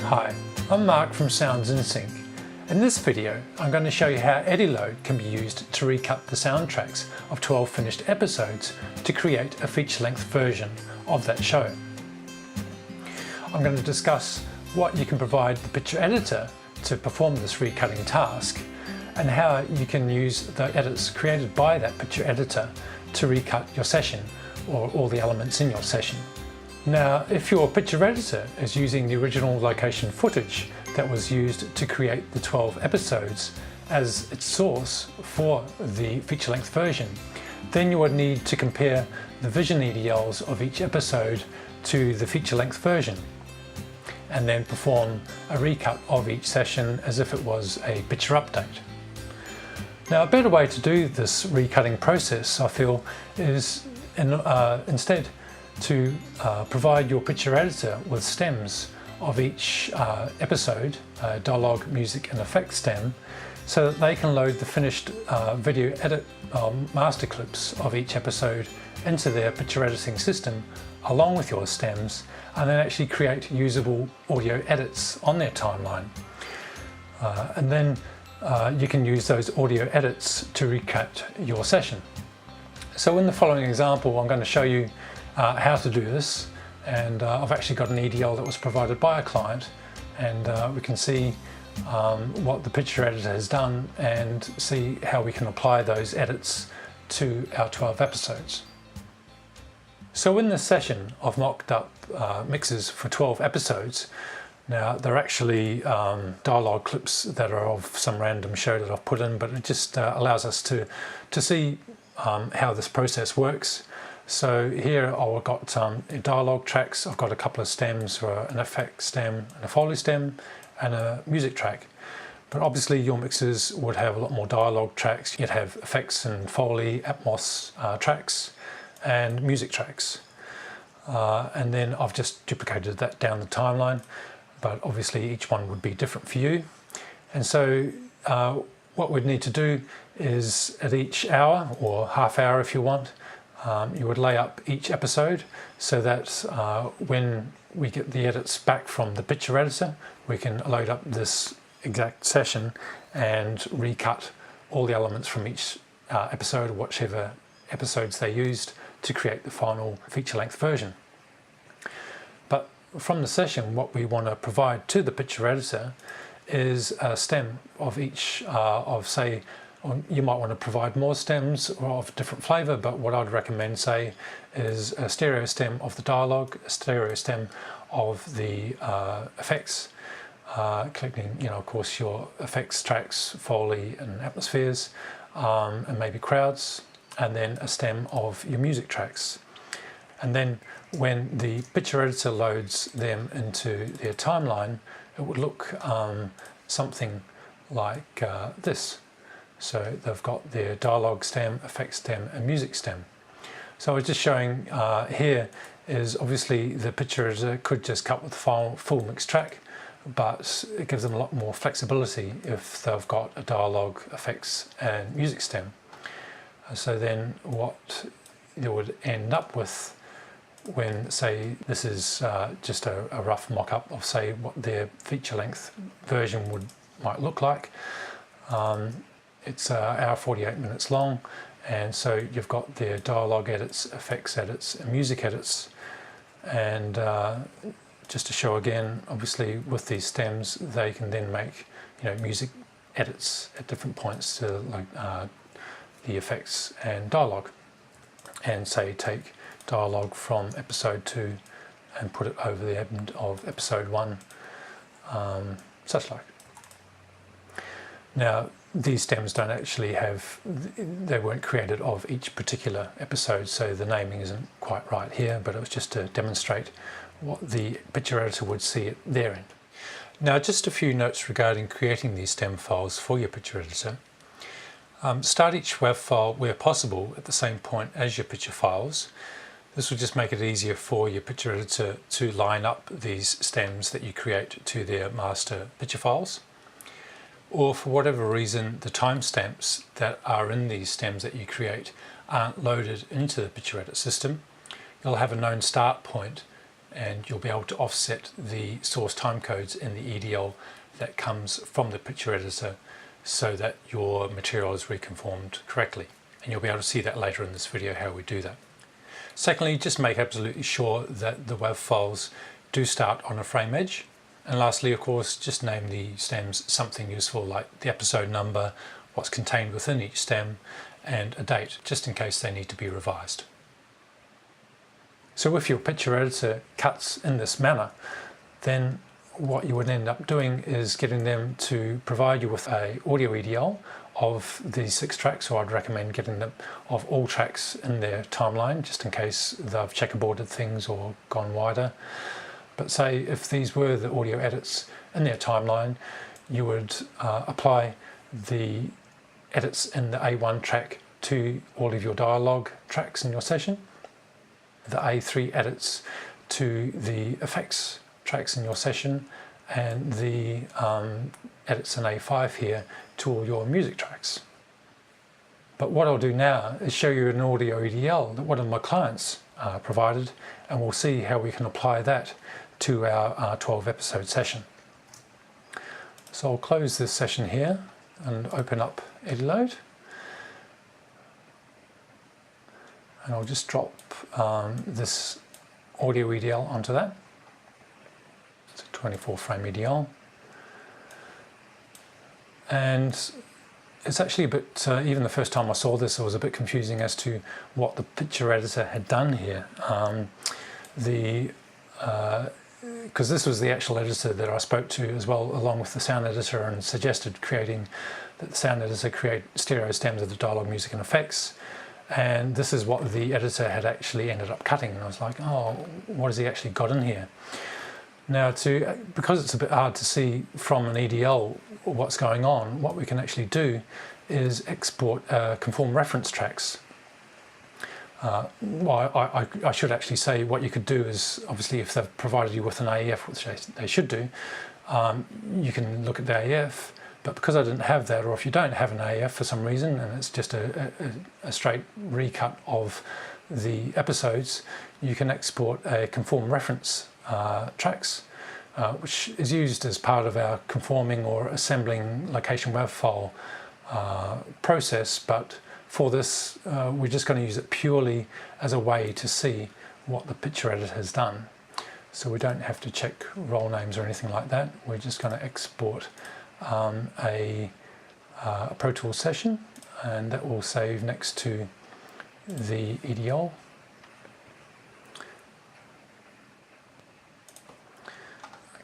Hi, I'm Mark from Sounds in Sync. In this video, I'm going to show you how EdiLoad can be used to recut the soundtracks of 12 finished episodes to create a feature-length version of that show. I'm going to discuss what you can provide the picture editor to perform this recutting task, and how you can use the edits created by that picture editor to recut your session or all the elements in your session. Now, if your picture editor is using the original location footage that was used to create the 12 episodes as its source for the feature-length version, then you would need to compare the vision EDLs of each episode to the feature-length version, and then perform a recut of each session as if it was a picture update. Now, a better way to do this recutting process, I feel, is instead to provide your picture editor with stems of each episode, dialogue, music and effects stem, so that they can load the finished video edit master clips of each episode into their picture editing system along with your stems, and then actually create usable audio edits on their timeline. And then you can use those audio edits to recut your session. So in the following example, I'm going to show you how to do this, and I've actually got an EDL that was provided by a client, and we can see what the picture editor has done and see how we can apply those edits to our 12 episodes. So in this session I've mocked up mixes for 12 episodes. Now, they're actually dialogue clips that are of some random show that I've put in, but it just allows us to see how this process works. So here I've got dialogue tracks. I've got a couple of stems for an effect stem and a Foley stem and a music track. But obviously your mixes would have a lot more dialogue tracks. You'd have effects and Foley, Atmos tracks and music tracks. And then I've just duplicated that down the timeline, but obviously each one would be different for you. And so what we'd need to do is at each hour, or half hour if you want, you would lay up each episode so that when we get the edits back from the picture editor, we can load up this exact session and recut all the elements from each episode, whichever episodes they used, to create the final feature-length version. But from the session, what we want to provide to the picture editor is a stem of each say, you might want to provide more stems of different flavour, but what I'd recommend, say, is a stereo stem of the dialogue, a stereo stem of the effects, collecting, of course, your effects tracks, Foley and atmospheres, and maybe crowds, and then a stem of your music tracks. And then when the picture editor loads them into their timeline, it would look something like this. So they've got their dialogue stem, effects stem and music stem. So I was just showing here is obviously the picture editor could just cut with the full mixed track, but it gives them a lot more flexibility if they've got a dialogue, effects and music stem. So then what you would end up with when, say, this is just a rough mock-up of, say, what their feature-length version might look like. It's an hour 48 minutes long, and so you've got their dialogue edits, effects edits and music edits. And just to show again, obviously with these stems they can then make music edits at different points to the effects and dialogue, and say take dialogue from episode 2 and put it over the end of episode 1, such like. Now, these stems don't actually they weren't created of each particular episode, so the naming isn't quite right here, but it was just to demonstrate what the picture editor would see at their end. Now, just a few notes regarding creating these stem files for your picture editor. Start each WAV file where possible at the same point as your picture files. This will just make it easier for your picture editor to line up these stems that you create to their master picture files. Or for whatever reason the timestamps that are in these stems that you create aren't loaded into the picture edit system, you'll have a known start point and you'll be able to offset the source timecodes in the EDL that comes from the picture editor so that your material is reconformed correctly. And you'll be able to see that later in this video how we do that. Secondly, just make absolutely sure that the WAV files do start on a frame edge. And lastly, of course, just name the stems something useful like the episode number, what's contained within each stem, and a date, just in case they need to be revised. So if your picture editor cuts in this manner, then what you would end up doing is getting them to provide you with a audio EDL of these 6 tracks, or I'd recommend getting them of all tracks in their timeline, just in case they've checkerboarded things or gone wider. But say if these were the audio edits in their timeline, you would apply the edits in the A1 track to all of your dialogue tracks in your session, the A3 edits to the effects tracks in your session, and the edits in A5 here to all your music tracks. But what I'll do now is show you an audio EDL that one of my clients provided, and we'll see how we can apply that to our 12 episode session. So I'll close this session here and open up EdiLoad, and I'll just drop this audio EDL onto that. It's a 24 frame EDL, and it's actually a bit, even the first time I saw this, it was a bit confusing as to what the picture editor had done here. Because this was the actual editor that I spoke to as well, along with the sound editor, and suggested creating that the sound editor create stereo stems of the dialogue, music and effects. And this is what the editor had actually ended up cutting. And I was like, oh, what has he actually got in here? Now, because it's a bit hard to see from an EDL what's going on, what we can actually do is export conform reference tracks. Well, I should actually say what you could do is, obviously, if they've provided you with an AEF, which they should do, you can look at the AEF. But because I didn't have that, or if you don't have an AEF for some reason, and it's just a straight recut of the episodes, you can export a conform reference tracks, which is used as part of our conforming or assembling location WAV file process. But for this, we're just going to use it purely as a way to see what the picture editor has done. So we don't have to check role names or anything like that. We're just going to export a Pro Tools session, and that will save next to the EDL.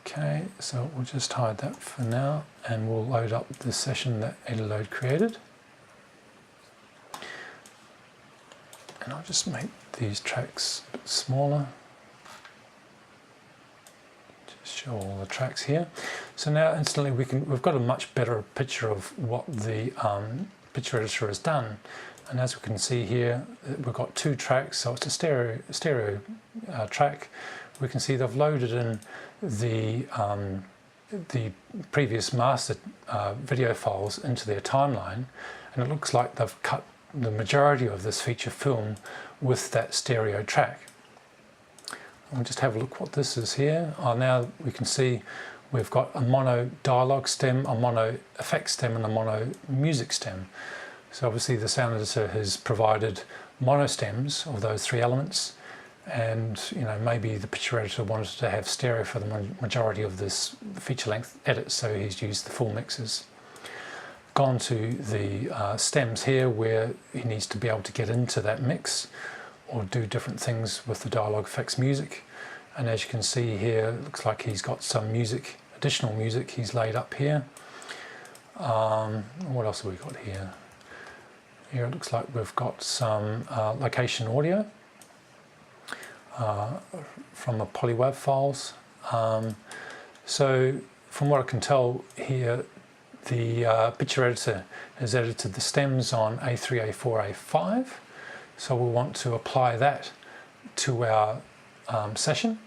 Okay, so we'll just hide that for now, and we'll load up the session that EdiLoad created. And I'll just make these tracks a bit smaller. Just show all the tracks here. So now instantly we've got a much better picture of what the picture editor has done. And as we can see here, we've got 2 tracks, so it's a stereo track. We can see they've loaded in the previous master video files into their timeline, and it looks like they've cut the majority of this feature film with that stereo track. We'll just have a look what this is here. Now we can see we've got a mono dialogue stem, a mono effect stem, and a mono music stem. So obviously the sound editor has provided mono stems of those 3 elements, and maybe the picture editor wanted to have stereo for the majority of this feature length edit, so he's used the full mixes. Gone to the stems here, where he needs to be able to get into that mix or do different things with the dialogue effects music. And as you can see here, it looks like he's got some music, additional music he's laid up here. What else have we got here? Here it looks like we've got some location audio from the polywav files. So from what I can tell here, the picture editor has edited the stems on A3, A4, A5. So we want to apply that to our session,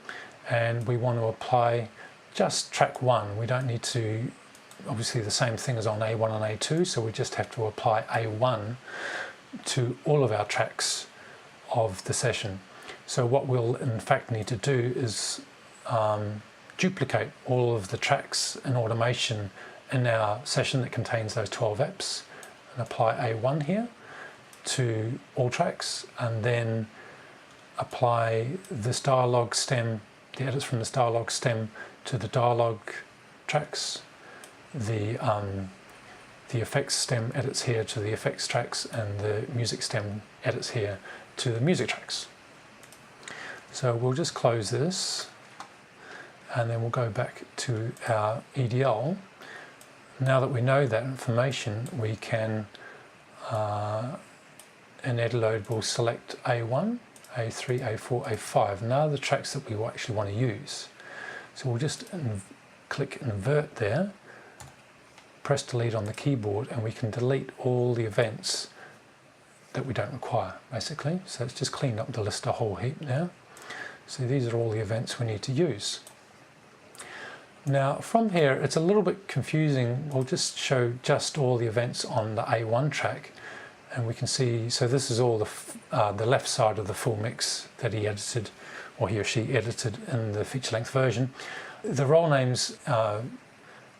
and we want to apply just track 1. We don't need to, obviously the same thing as on A1 and A2, so we just have to apply A1 to all of our tracks of the session. So what we'll in fact need to do is duplicate all of the tracks and automation in our session that contains those 12 EPs and apply A1 here to all tracks, and then apply this dialogue stem, the edits from this dialogue stem to the dialogue tracks, the effects stem edits here to the effects tracks, and the music stem edits here to the music tracks. So we'll just close this and then we'll go back to our EDL. Now that we know that information, we can, in EdiLoad, we'll select A1, A3, A4, A5. Now the tracks that we actually want to use. So we'll just click invert there, press delete on the keyboard, and we can delete all the events that we don't require, basically. So it's just cleaned up the list a whole heap now. So these are all the events we need to use. Now from here it's a little bit confusing. We'll just show just all the events on the A1 track, and we can see, so this is all the left side of the full mix that he edited, or he or she edited in the feature length version. The role names,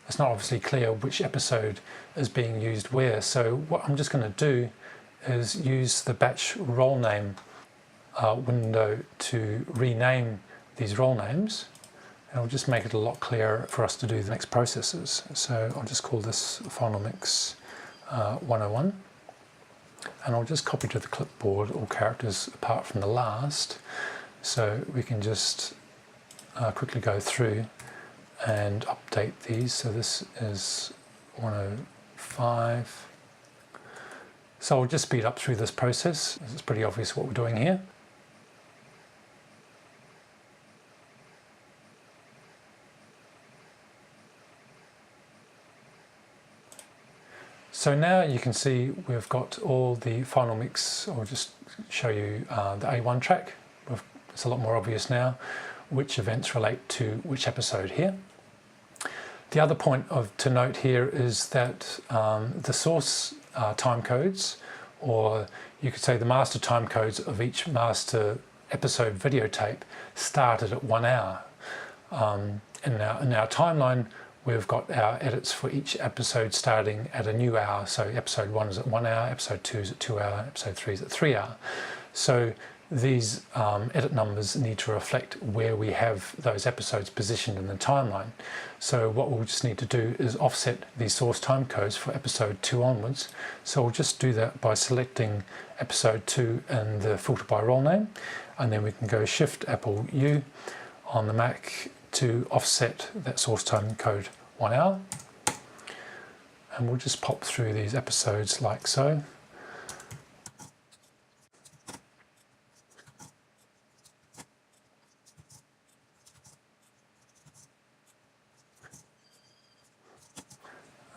it's not obviously clear which episode is being used where, so what I'm just going to do is use the batch role name window to rename these role names. And I'll just make it a lot clearer for us to do the next processes. So I'll just call this final mix 101. And I'll just copy to the clipboard all characters apart from the last. So we can just quickly go through and update these. So this is 105. So I'll just speed up through this process. It's pretty obvious what we're doing here. So now you can see we've got all the final mix. I'll just show you the A1 track. It's a lot more obvious now which events relate to which episode here. The other point to note here is that the source time codes, or you could say the master time codes of each master episode videotape, started at 1 hour. In our timeline, we've got our edits for each episode starting at a new hour. So episode 1 is at 1 hour, episode 2 is at 2 hour, episode 3 is at 3 hour. So these edit numbers need to reflect where we have those episodes positioned in the timeline. So what we'll just need to do is offset these source time codes for episode 2 onwards. So we'll just do that by selecting episode 2 in the filter by role name, and then we can go Shift Apple U on the Mac to offset that source time code 1 hour. And we'll just pop through these episodes like so.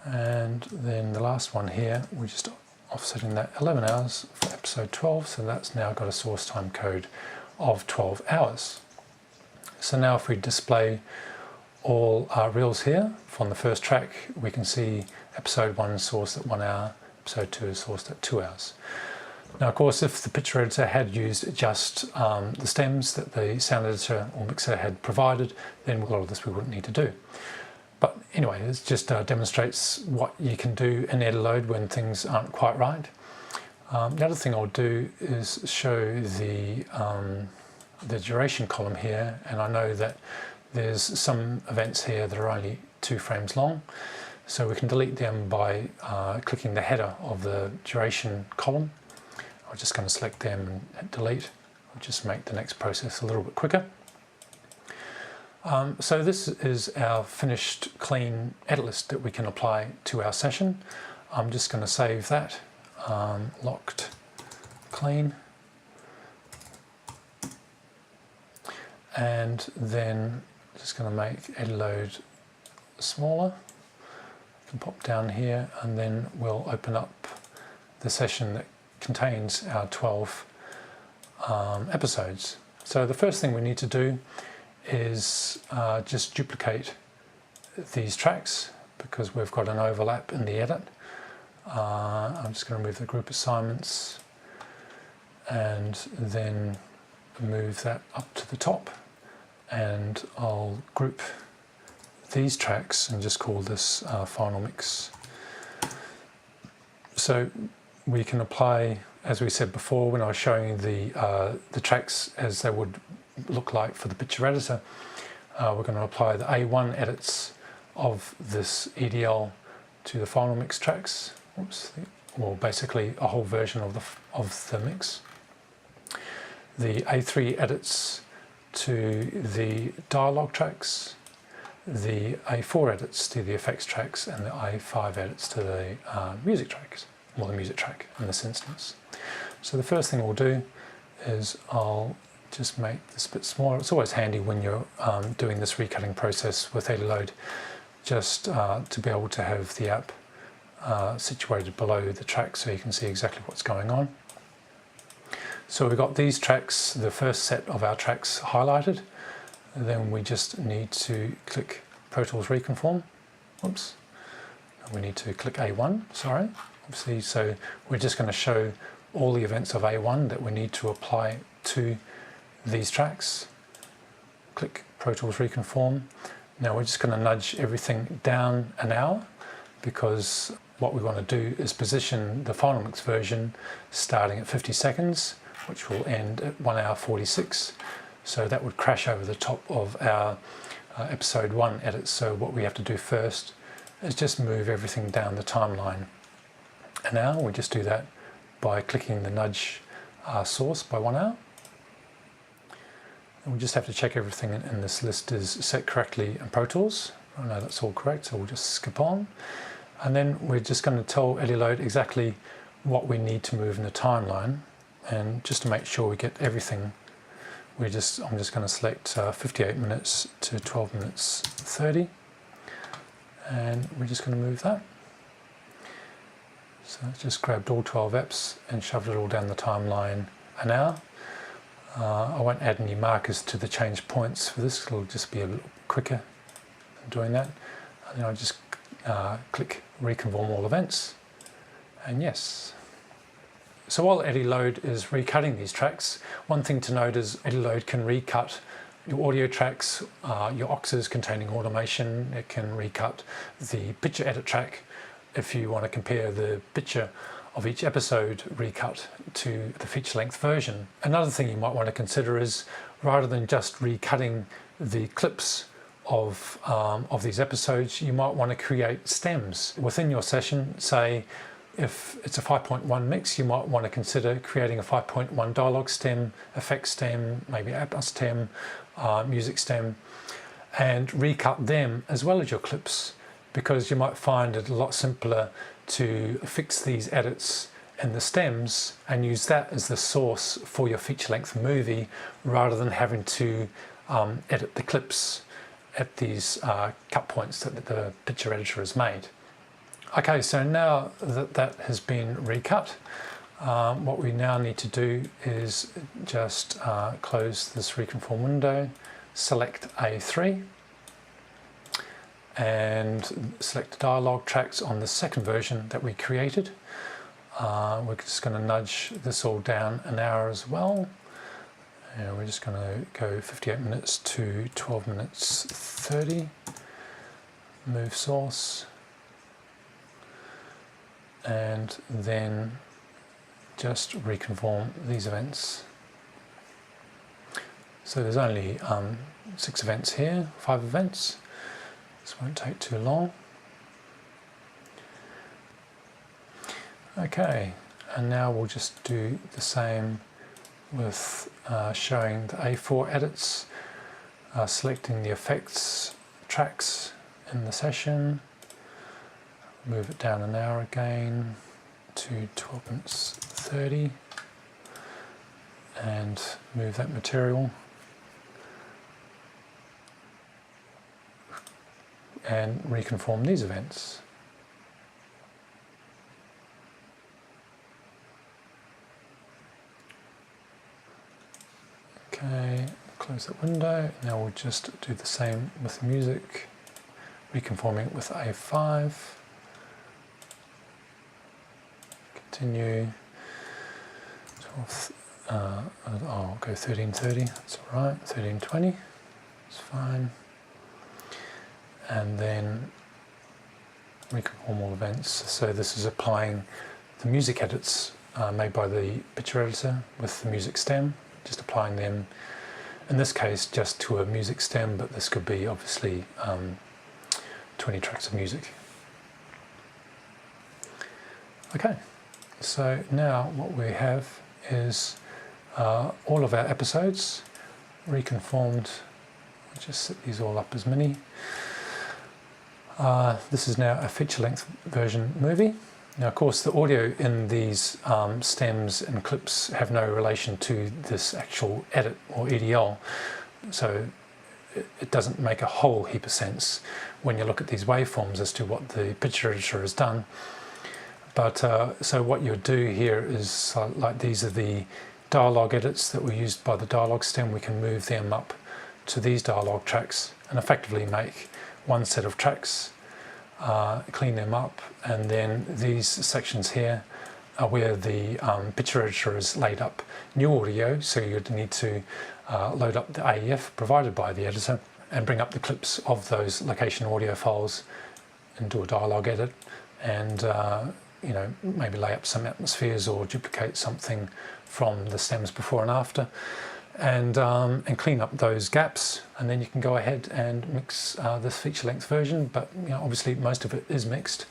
And then the last one here, we're just offsetting that 11 hours for episode 12, so that's now got a source time code of 12 hours. So now if we display all our reels here from the first track, we can see episode 1 is sourced at 1 hour, episode 2 is sourced at 2 hours. Now of course, if the picture editor had used just the stems that the sound editor or mixer had provided, then a lot of this we wouldn't need to do. But anyway, it just demonstrates what you can do in EdiLoad when things aren't quite right. The other thing I'll do is show the duration column here, and I know that there's some events here that are only 2 frames long, so we can delete them by clicking the header of the duration column. I'm just going to select them and hit delete. I'll just make the next process a little bit quicker. So this is our finished clean edit list that we can apply to our session. I'm just going to save that, locked clean, and then just going to make EdiLoad smaller. I can pop down here, and then we'll open up the session that contains our 12 episodes. So the first thing we need to do is just duplicate these tracks because we've got an overlap in the edit. I'm just going to remove the group assignments and then move that up to the top, and I'll group these tracks and just call this final mix. So we can apply, as we said before when I was showing the tracks as they would look like for the picture editor, we're going to apply the A1 edits of this EDL to the final mix tracks. Oops, well, basically a whole version of the mix. The A3 edits to the dialogue tracks, the A4 edits to the effects tracks, and the A5 edits to the music tracks, or the music track in this instance. So the first thing we'll do is I'll just make this a bit smaller. It's always handy when you're doing this recutting process with EdiLoad, just to be able to have the app situated below the track so you can see exactly what's going on. So we've got these tracks, the first set of our tracks highlighted. Then we just need to click Pro Tools Reconform. Oops. We need to click A1, sorry. Obviously, so we're just going to show all the events of A1 that we need to apply to these tracks. Click Pro Tools Reconform. Now we're just going to nudge everything down an hour, because what we want to do is position the final mix version starting at 50 seconds, which will end at 1 hour 46. So that would crash over the top of our episode 1 edits. So what we have to do first is just move everything down the timeline an hour. We just do that by clicking the nudge source by 1 hour. And we just have to check everything in this list is set correctly in Pro Tools. I know that's all correct, so we'll just skip on. And then we're just going to tell EdiLoad exactly what we need to move in the timeline. And just to make sure we get everything, I'm just going to select 58 minutes to 12 minutes 30. And we're just going to move that. So I just grabbed all 12 eps and shoved it all down the timeline an hour. I won't add any markers to the change points for this, it'll just be a little quicker than doing that. And then I'll just click Reconform All Events, and yes. So while EdiLoad is recutting these tracks, one thing to note is EdiLoad can recut your audio tracks, your auxes containing automation. It can recut the picture edit track if you want to compare the picture of each episode recut to the feature length version. Another thing you might want to consider is, rather than just recutting the clips of these episodes, you might want to create stems within your session. Say if it's a 5.1 mix, you might want to consider creating a 5.1 dialogue stem, effects stem, maybe app stem, music stem, and recut them as well as your clips, because you might find it a lot simpler to fix these edits in the stems and use that as the source for your feature length movie, rather than having to edit the clips at these cut points that the picture editor has made. Okay, so now that that has been recut, what we now need to do is just close this Reconform window, select A3, and select the dialogue tracks on the second version that we created. We're just going to nudge this all down an hour as well. And we're just going to go 58 minutes to 12 minutes 30. Move source. And then just reconform these events. So there's only 6 events here, 5 events. This won't take too long. Okay, and now we'll just do the same with showing the A4 edits, selecting the effects tracks in the session, move it down an hour again to 12 minutes 30, and move that material, and reconform these events. Okay, close that window. Now we'll just do the same with the music, reconforming it with A5. Continue. I'll go 1330, that's all right, 1320, it's fine. And then reconform all events. So this is applying the music edits made by the picture editor with the music stem, just applying them, in this case just to a music stem, but this could be obviously 20 tracks of music. Okay, so now what we have is all of our episodes reconformed. I'll just set these all up as mini. This is now a feature-length version movie. Now, of course, the audio in these stems and clips have no relation to this actual edit or EDL, so it doesn't make a whole heap of sense when you look at these waveforms as to what the picture editor has done. But so what you would do here is, like, these are the dialogue edits that were used by the dialogue stem. We can move them up to these dialogue tracks and effectively make one set of tracks, clean them up, and then these sections here are where the picture editor has laid up new audio, so you'd need to load up the AEF provided by the editor and bring up the clips of those location audio files and do a dialogue edit, and you know, maybe lay up some atmospheres or duplicate something from the stems before and after, and clean up those gaps, and then you can go ahead and mix this feature-length version. But you know, obviously most of it is mixed.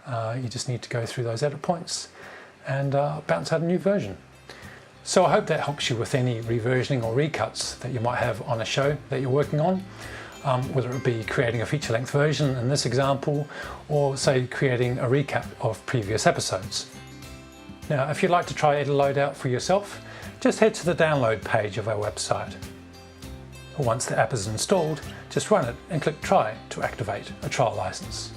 You just need to go through those edit points and bounce out a new version. So I hope that helps you with any reversioning or recuts that you might have on a show that you're working on, whether it be creating a feature-length version in this example, or say creating a recap of previous episodes. Now, if you'd like to try EdiLoad out for yourself, just head to the download page of our website. Once the app is installed, just run it and click Try to activate a trial license.